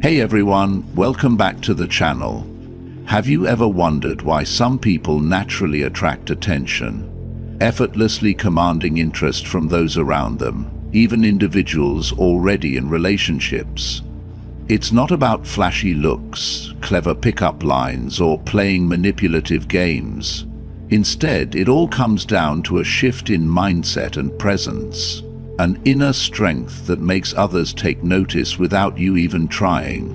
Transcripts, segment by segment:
Hey everyone, welcome back to the channel. Have you ever wondered why some people naturally attract attention, effortlessly commanding interest from those around them, even individuals already in relationships? It's not about flashy looks, clever pickup lines, or playing manipulative games. Instead, it all comes down to a shift in mindset and presence. An inner strength that makes others take notice without you even trying.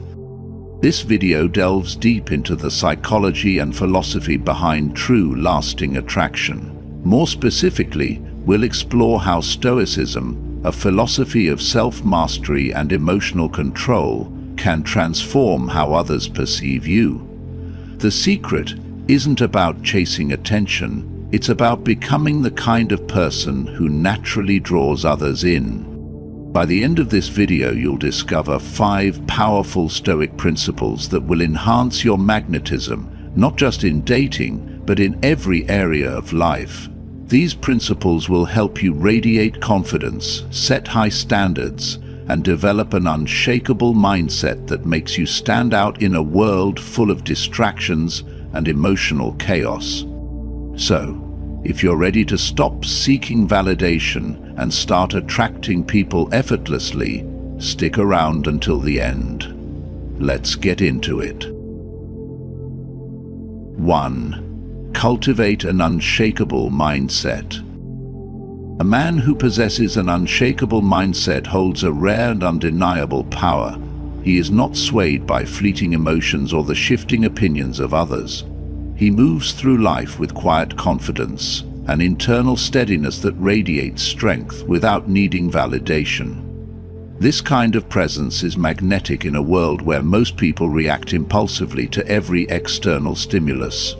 This video delves deep into the psychology and philosophy behind true, lasting attraction. More specifically, we'll explore how Stoicism, a philosophy of self-mastery and emotional control, can transform how others perceive you. The secret isn't about chasing attention. It's about becoming the kind of person who naturally draws others in. By the end of this video, you'll discover 5 powerful Stoic principles that will enhance your magnetism, not just in dating, but in every area of life. These principles will help you radiate confidence, set high standards, and develop an unshakable mindset that makes you stand out in a world full of distractions and emotional chaos. So, if you're ready to stop seeking validation and start attracting people effortlessly, stick around until the end. Let's get into it. 1. Cultivate an unshakable mindset. A man who possesses an unshakable mindset holds a rare and undeniable power. He is not swayed by fleeting emotions or the shifting opinions of others. He moves through life with quiet confidence, an internal steadiness that radiates strength without needing validation. This kind of presence is magnetic in a world where most people react impulsively to every external stimulus.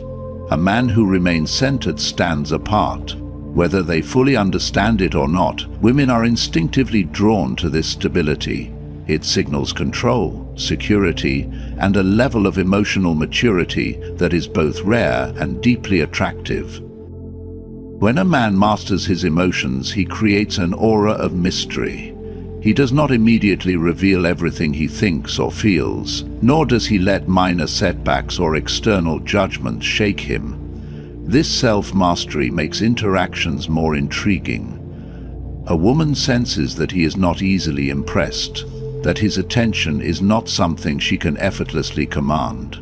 A man who remains centered stands apart. Whether they fully understand it or not, women are instinctively drawn to this stability. It signals control, security, and a level of emotional maturity that is both rare and deeply attractive. When a man masters his emotions, he creates an aura of mystery. He does not immediately reveal everything he thinks or feels, nor does he let minor setbacks or external judgments shake him. This self-mastery makes interactions more intriguing. A woman senses that he is not easily impressed, that his attention is not something she can effortlessly command.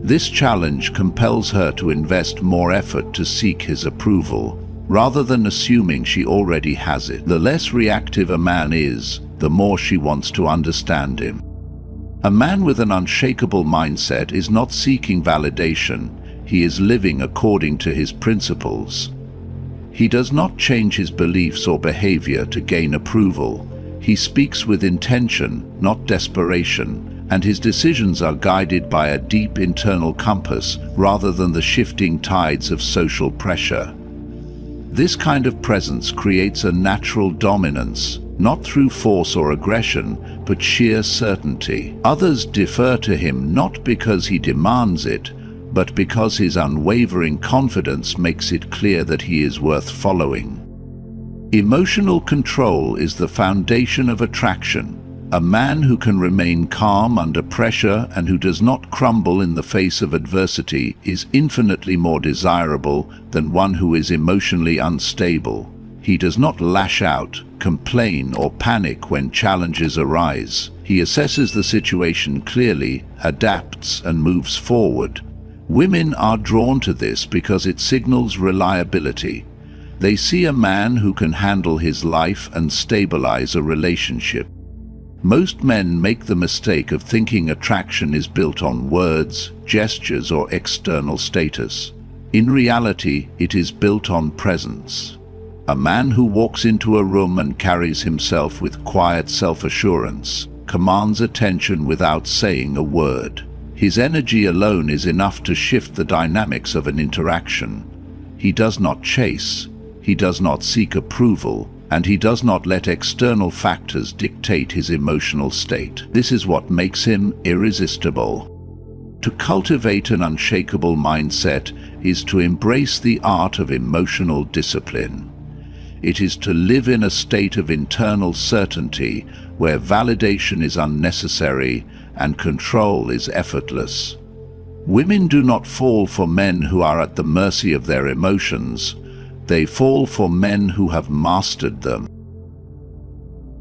This challenge compels her to invest more effort to seek his approval, rather than assuming she already has it. The less reactive a man is, the more she wants to understand him. A man with an unshakable mindset is not seeking validation, he is living according to his principles. He does not change his beliefs or behavior to gain approval. He speaks with intention, not desperation, and his decisions are guided by a deep internal compass rather than the shifting tides of social pressure. This kind of presence creates a natural dominance, not through force or aggression, but sheer certainty. Others defer to him not because he demands it, but because his unwavering confidence makes it clear that he is worth following. Emotional control is the foundation of attraction. A man who can remain calm under pressure and who does not crumble in the face of adversity is infinitely more desirable than one who is emotionally unstable. He does not lash out, complain, or panic when challenges arise. He assesses the situation clearly, adapts, and moves forward. Women are drawn to this because it signals reliability. They see a man who can handle his life and stabilize a relationship. Most men make the mistake of thinking attraction is built on words, gestures, or external status. In reality, it is built on presence. A man who walks into a room and carries himself with quiet self-assurance commands attention without saying a word. His energy alone is enough to shift the dynamics of an interaction. He does not chase. He does not seek approval, and he does not let external factors dictate his emotional state. This is what makes him irresistible. To cultivate an unshakable mindset is to embrace the art of emotional discipline. It is to live in a state of internal certainty where validation is unnecessary and control is effortless. Women do not fall for men who are at the mercy of their emotions. They fall for men who have mastered them.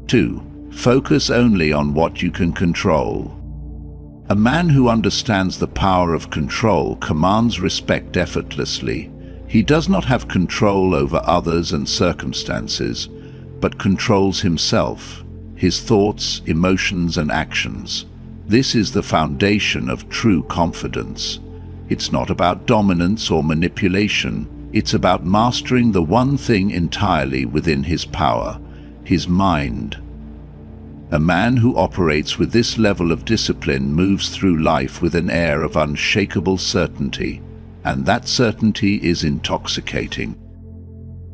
2. Focus only on what you can control. A man who understands the power of control commands respect effortlessly. He does not have control over others and circumstances, but controls himself, his thoughts, emotions, and actions. This is the foundation of true confidence. It's not about dominance or manipulation. It's about mastering the one thing entirely within his power, his mind. A man who operates with this level of discipline moves through life with an air of unshakable certainty, and that certainty is intoxicating.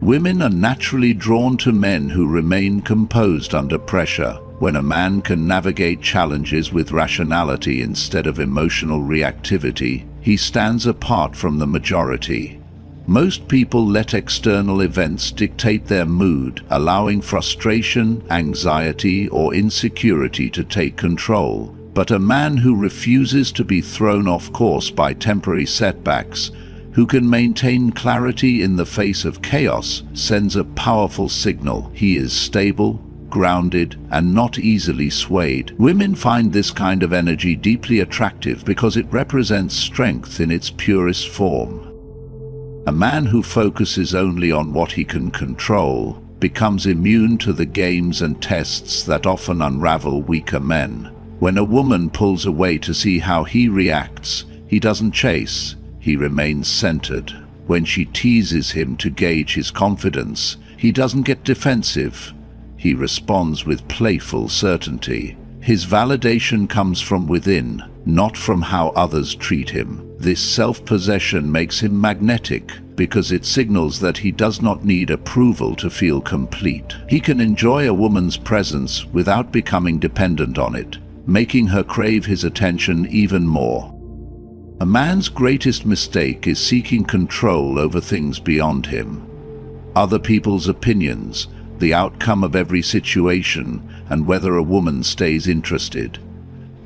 Women are naturally drawn to men who remain composed under pressure. When a man can navigate challenges with rationality instead of emotional reactivity, he stands apart from the majority. Most people let external events dictate their mood, allowing frustration, anxiety, or insecurity to take control. But a man who refuses to be thrown off course by temporary setbacks, who can maintain clarity in the face of chaos, sends a powerful signal. He is stable, grounded, and not easily swayed. Women find this kind of energy deeply attractive because it represents strength in its purest form. A man who focuses only on what he can control becomes immune to the games and tests that often unravel weaker men. When a woman pulls away to see how he reacts, he doesn't chase, he remains centered. When she teases him to gauge his confidence, he doesn't get defensive. He responds with playful certainty. His validation comes from within, not from how others treat him. This self-possession makes him magnetic because it signals that he does not need approval to feel complete. He can enjoy a woman's presence without becoming dependent on it, making her crave his attention even more. A man's greatest mistake is seeking control over things beyond him. Other people's opinions, the outcome of every situation, and whether a woman stays interested.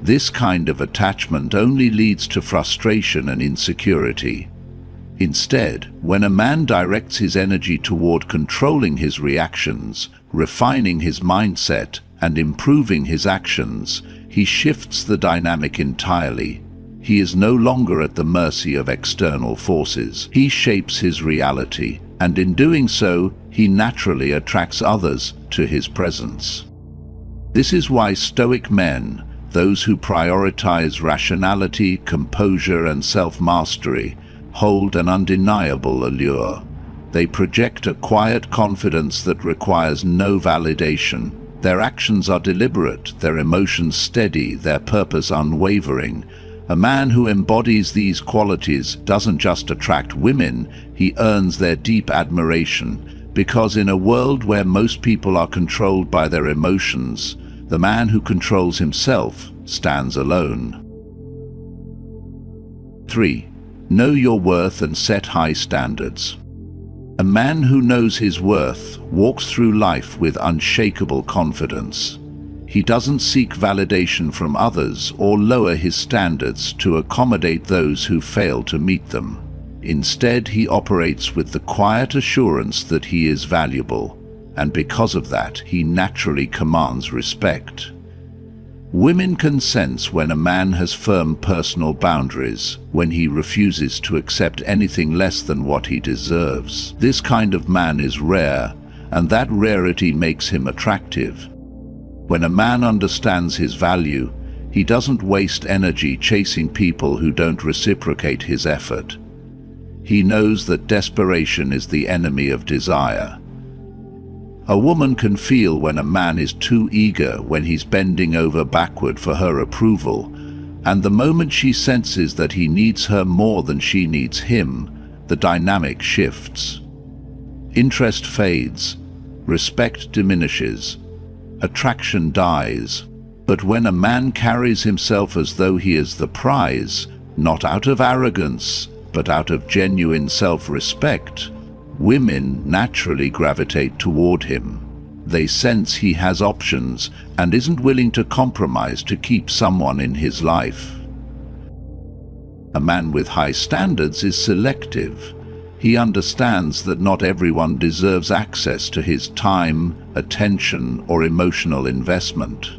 This kind of attachment only leads to frustration and insecurity. Instead, when a man directs his energy toward controlling his reactions, refining his mindset, and improving his actions, he shifts the dynamic entirely. He is no longer at the mercy of external forces. He shapes his reality, and in doing so, he naturally attracts others to his presence. This is why Stoic men, those who prioritize rationality, composure, and self-mastery, hold an undeniable allure. They project a quiet confidence that requires no validation. Their actions are deliberate, their emotions steady, their purpose unwavering. A man who embodies these qualities doesn't just attract women, he earns their deep admiration, because in a world where most people are controlled by their emotions, the man who controls himself stands alone. 3. Know your worth and set high standards. A man who knows his worth walks through life with unshakable confidence. He doesn't seek validation from others or lower his standards to accommodate those who fail to meet them. Instead, he operates with the quiet assurance that he is valuable, and because of that, he naturally commands respect. Women can sense when a man has firm personal boundaries, when he refuses to accept anything less than what he deserves. This kind of man is rare, and that rarity makes him attractive. When a man understands his value, he doesn't waste energy chasing people who don't reciprocate his effort. He knows that desperation is the enemy of desire. A woman can feel when a man is too eager, when he's bending over backward for her approval, and the moment she senses that he needs her more than she needs him, the dynamic shifts. Interest fades, respect diminishes, attraction dies. But when a man carries himself as though he is the prize, not out of arrogance, but out of genuine self-respect, Women naturally gravitate toward him. They sense he has options and isn't willing to compromise to keep someone in his life. A man with high standards is selective. He understands that not everyone deserves access to his time, attention, or emotional investment.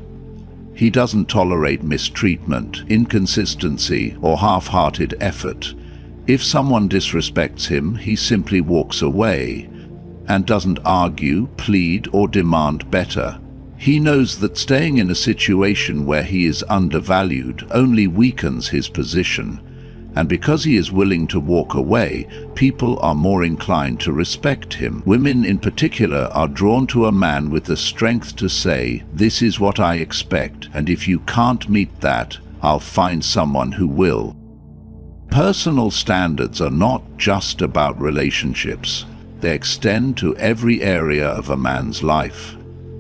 He doesn't tolerate mistreatment, inconsistency, or half-hearted effort. If someone disrespects him, he simply walks away and doesn't argue, plead, or demand better. He knows that staying in a situation where he is undervalued only weakens his position, and because he is willing to walk away, people are more inclined to respect him. Women in particular are drawn to a man with the strength to say, "This is what I expect, and if you can't meet that, I'll find someone who will." Personal standards are not just about relationships. They extend to every area of a man's life.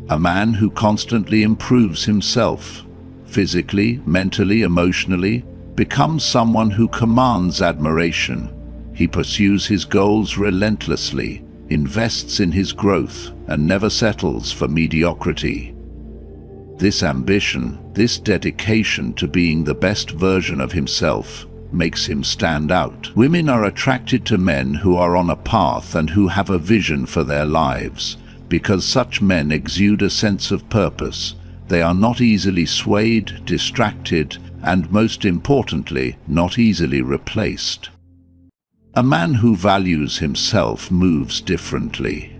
A man who constantly improves himself, physically, mentally, emotionally, becomes someone who commands admiration. He pursues his goals relentlessly, invests in his growth, and never settles for mediocrity. This ambition, this dedication to being the best version of himself, makes him stand out. Women are attracted to men who are on a path and who have a vision for their lives, because such men exude a sense of purpose. They are not easily swayed, distracted, and most importantly, not easily replaced. A man who values himself moves differently.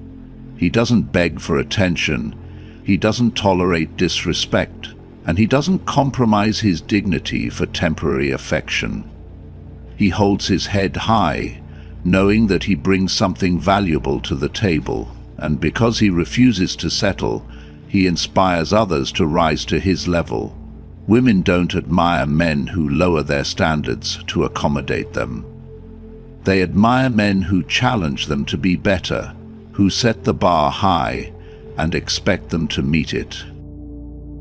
He doesn't beg for attention, he doesn't tolerate disrespect, and he doesn't compromise his dignity for temporary affection. He holds his head high, knowing that he brings something valuable to the table, and because he refuses to settle, he inspires others to rise to his level. Women don't admire men who lower their standards to accommodate them. They admire men who challenge them to be better, who set the bar high and expect them to meet it.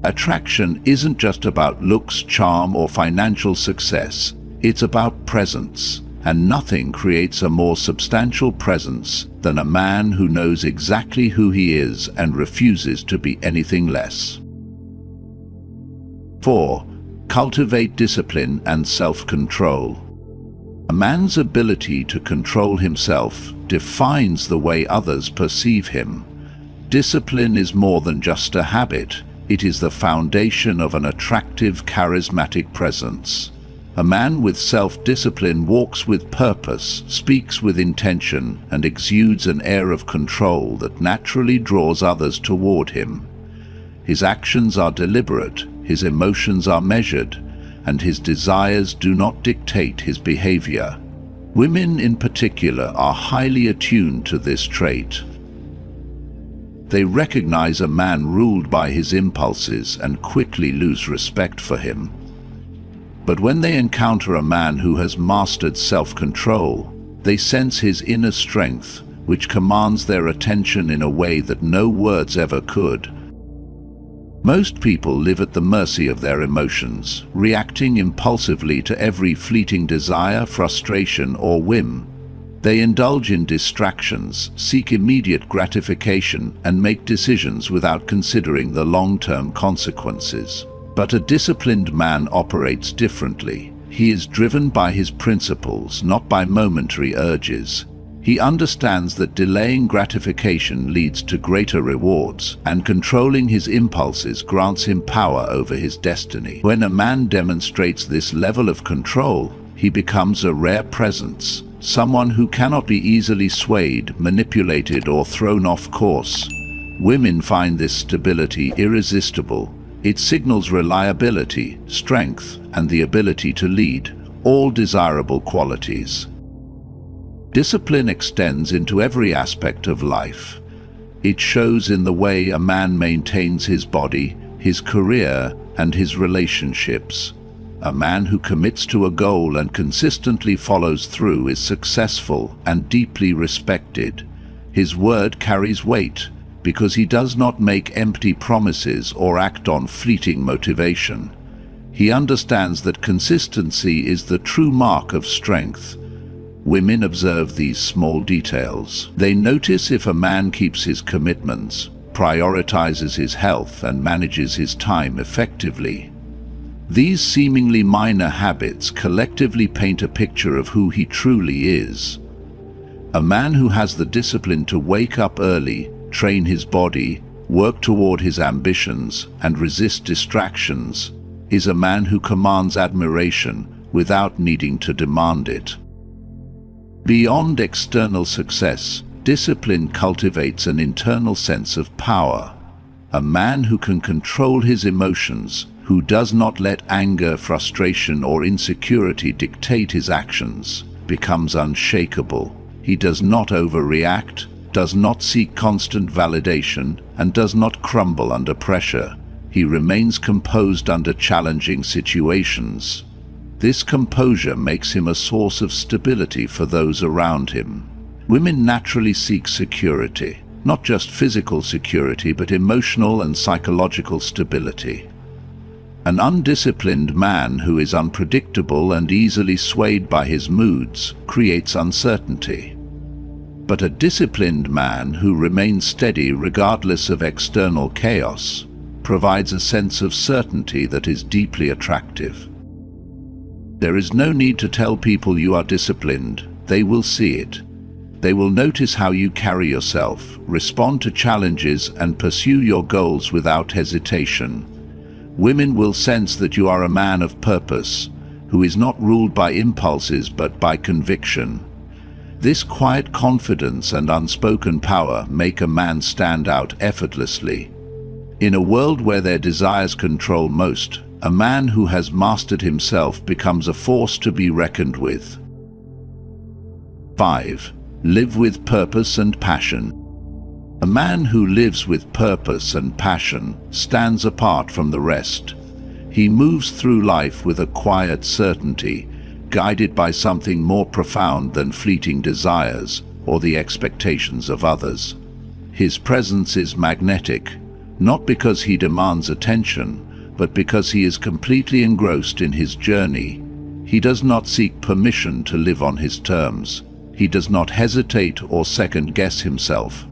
Attraction isn't just about looks, charm, or financial success. It's about presence, and nothing creates a more substantial presence than a man who knows exactly who he is and refuses to be anything less. 4. Cultivate discipline and self-control. A man's ability to control himself defines the way others perceive him. Discipline is more than just a habit. It is the foundation of an attractive, charismatic presence. A man with self-discipline walks with purpose, speaks with intention, and exudes an air of control that naturally draws others toward him. His actions are deliberate, his emotions are measured, and his desires do not dictate his behavior. Women in particular are highly attuned to this trait. They recognize a man ruled by his impulses and quickly lose respect for him. But when they encounter a man who has mastered self-control, they sense his inner strength, which commands their attention in a way that no words ever could. Most people live at the mercy of their emotions, reacting impulsively to every fleeting desire, frustration, or whim. They indulge in distractions, seek immediate gratification, and make decisions without considering the long-term consequences. But a disciplined man operates differently. He is driven by his principles, not by momentary urges. He understands that delaying gratification leads to greater rewards, and controlling his impulses grants him power over his destiny. When a man demonstrates this level of control, he becomes a rare presence, someone who cannot be easily swayed, manipulated, or thrown off course. Women find this stability irresistible. It signals reliability, strength, and the ability to lead, all desirable qualities. Discipline extends into every aspect of life. It shows in the way a man maintains his body, his career, and his relationships. A man who commits to a goal and consistently follows through is successful and deeply respected. His word carries weight because he does not make empty promises or act on fleeting motivation. He understands that consistency is the true mark of strength. Women observe these small details. They notice if a man keeps his commitments, prioritizes his health, and manages his time effectively. These seemingly minor habits collectively paint a picture of who he truly is. A man who has the discipline to wake up early, train his body, work toward his ambitions, and resist distractions is a man who commands admiration without needing to demand it. Beyond external success, discipline cultivates an internal sense of power. A man who can control his emotions, who does not let anger, frustration, or insecurity dictate his actions, becomes unshakable. He does not overreact, does not seek constant validation, and does not crumble under pressure. He remains composed under challenging situations. This composure makes him a source of stability for those around him. Women naturally seek security, not just physical security, but emotional and psychological stability. An undisciplined man who is unpredictable and easily swayed by his moods creates uncertainty. But a disciplined man who remains steady regardless of external chaos provides a sense of certainty that is deeply attractive. There is no need to tell people you are disciplined. They will see it. They will notice how you carry yourself, respond to challenges, and pursue your goals without hesitation. Women will sense that you are a man of purpose, who is not ruled by impulses but by conviction. This quiet confidence and unspoken power make a man stand out effortlessly. In a world where their desires control most, a man who has mastered himself becomes a force to be reckoned with. 5. Live with purpose and passion. A man who lives with purpose and passion stands apart from the rest. He moves through life with a quiet certainty, guided by something more profound than fleeting desires or the expectations of others. His presence is magnetic, not because he demands attention, but because he is completely engrossed in his journey. He does not seek permission to live on his terms. He does not hesitate or second-guess himself.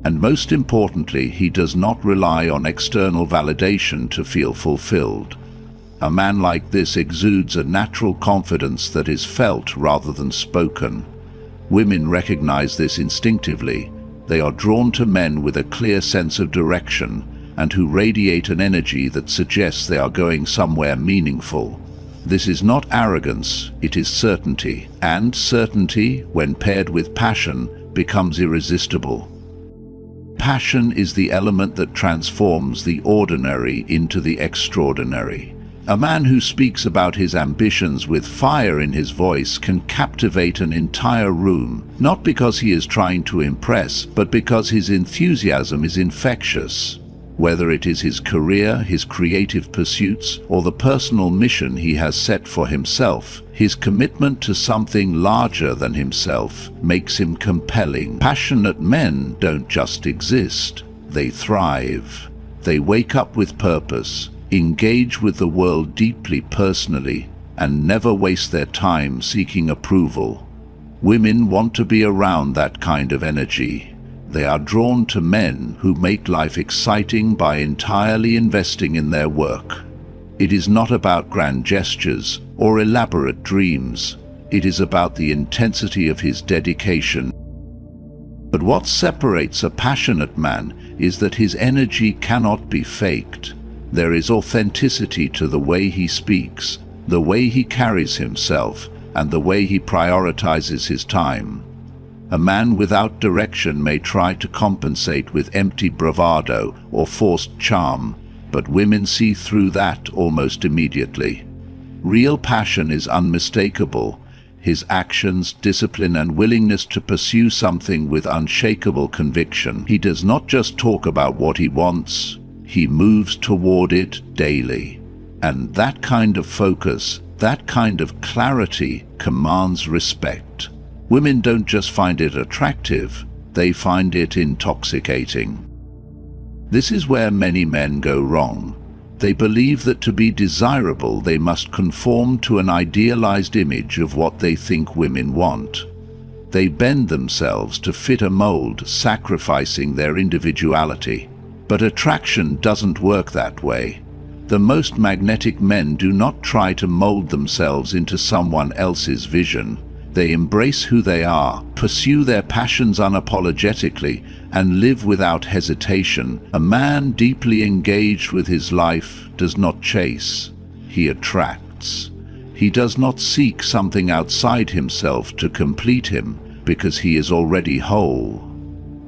And most importantly, he does not rely on external validation to feel fulfilled. A man like this exudes a natural confidence that is felt rather than spoken. Women recognize this instinctively. They are drawn to men with a clear sense of direction and who radiate an energy that suggests they are going somewhere meaningful. This is not arrogance, it is certainty. And certainty, when paired with passion, becomes irresistible. Passion is the element that transforms the ordinary into the extraordinary. A man who speaks about his ambitions with fire in his voice can captivate an entire room, not because he is trying to impress, but because his enthusiasm is infectious. Whether it is his career, his creative pursuits, or the personal mission he has set for himself, his commitment to something larger than himself makes him compelling. Passionate men don't just exist, they thrive. They wake up with purpose, engage with the world deeply personally, and never waste their time seeking approval. Women want to be around that kind of energy. They are drawn to men who make life exciting by entirely investing in their work. It is not about grand gestures or elaborate dreams. It is about the intensity of his dedication. But what separates a passionate man is that his energy cannot be faked. There is authenticity to the way he speaks, the way he carries himself, and the way he prioritizes his time. A man without direction may try to compensate with empty bravado or forced charm, but women see through that almost immediately. Real passion is unmistakable. His actions, discipline, and willingness to pursue something with unshakable conviction. He does not just talk about what he wants, he moves toward it daily. And that kind of focus, that kind of clarity commands respect. Women don't just find it attractive, they find it intoxicating. This is where many men go wrong. They believe that to be desirable they must conform to an idealized image of what they think women want. They bend themselves to fit a mold, sacrificing their individuality. But attraction doesn't work that way. The most magnetic men do not try to mold themselves into someone else's vision. They embrace who they are, pursue their passions unapologetically, and live without hesitation. A man deeply engaged with his life does not chase, he attracts. He does not seek something outside himself to complete him, because he is already whole.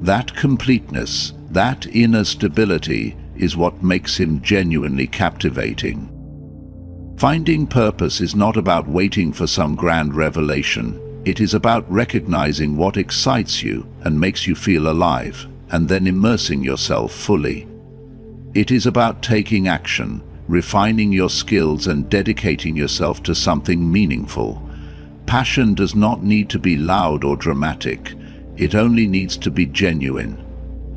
That completeness, that inner stability, is what makes him genuinely captivating. Finding purpose is not about waiting for some grand revelation. It is about recognizing what excites you and makes you feel alive, and then immersing yourself fully. It is about taking action, refining your skills, and dedicating yourself to something meaningful. Passion does not need to be loud or dramatic. It only needs to be genuine.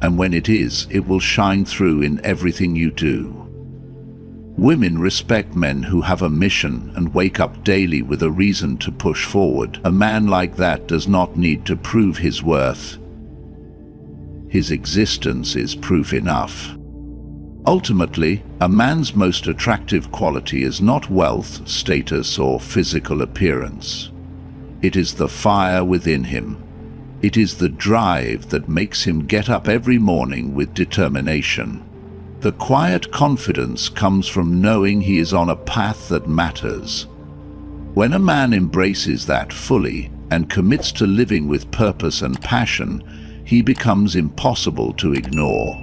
And when it is, it will shine through in everything you do. Women respect men who have a mission and wake up daily with a reason to push forward. A man like that does not need to prove his worth. His existence is proof enough. Ultimately, a man's most attractive quality is not wealth, status, or physical appearance. It is the fire within him. It is the drive that makes him get up every morning with determination. The quiet confidence comes from knowing he is on a path that matters. When a man embraces that fully and commits to living with purpose and passion, he becomes impossible to ignore.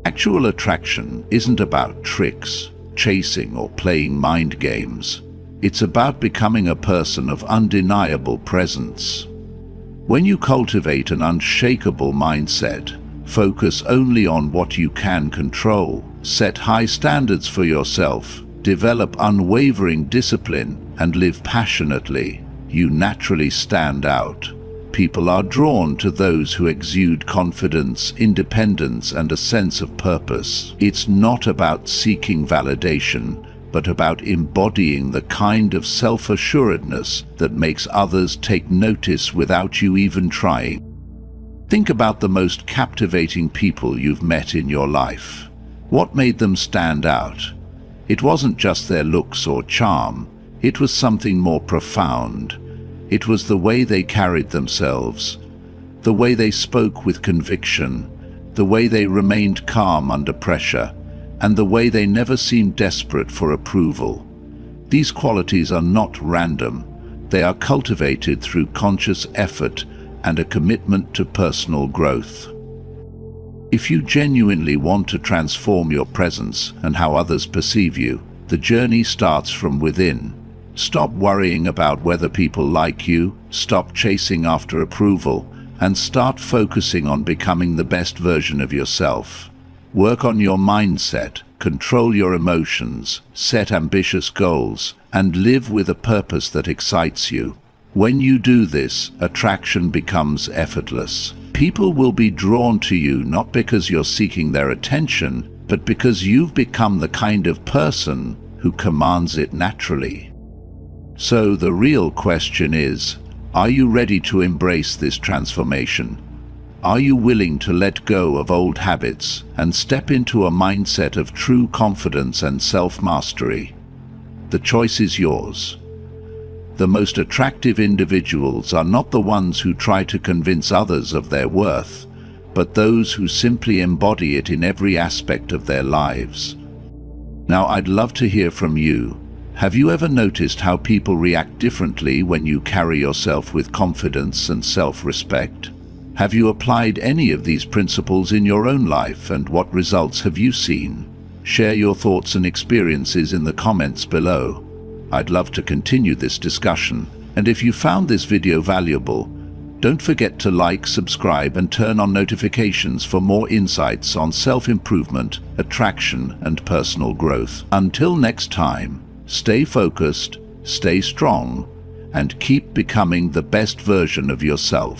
Actual attraction isn't about tricks, chasing, or playing mind games. It's about becoming a person of undeniable presence. When you cultivate an unshakable mindset, focus only on what you can control, set high standards for yourself, develop unwavering discipline, and live passionately, you naturally stand out. People are drawn to those who exude confidence, independence, and a sense of purpose. It's not about seeking validation, but about embodying the kind of self-assuredness that makes others take notice without you even trying. Think about the most captivating people you've met in your life. What made them stand out? It wasn't just their looks or charm. It was something more profound. It was the way they carried themselves, the way they spoke with conviction, the way they remained calm under pressure, and the way they never seemed desperate for approval. These qualities are not random. They are cultivated through conscious effort and a commitment to personal growth. If you genuinely want to transform your presence and how others perceive you, the journey starts from within. Stop worrying about whether people like you, stop chasing after approval, and start focusing on becoming the best version of yourself. Work on your mindset, control your emotions, set ambitious goals, and live with a purpose that excites you. When you do this, attraction becomes effortless. People will be drawn to you not because you're seeking their attention, but because you've become the kind of person who commands it naturally. So the real question is, are you ready to embrace this transformation? Are you willing to let go of old habits and step into a mindset of true confidence and self-mastery? The choice is yours. The most attractive individuals are not the ones who try to convince others of their worth, but those who simply embody it in every aspect of their lives. Now, I'd love to hear from you. Have you ever noticed how people react differently when you carry yourself with confidence and self-respect? Have you applied any of these principles in your own life, and what results have you seen? Share your thoughts and experiences in the comments below. I'd love to continue this discussion, and if you found this video valuable, don't forget to like, subscribe, and turn on notifications for more insights on self-improvement, attraction, and personal growth. Until next time, stay focused, stay strong, and keep becoming the best version of yourself.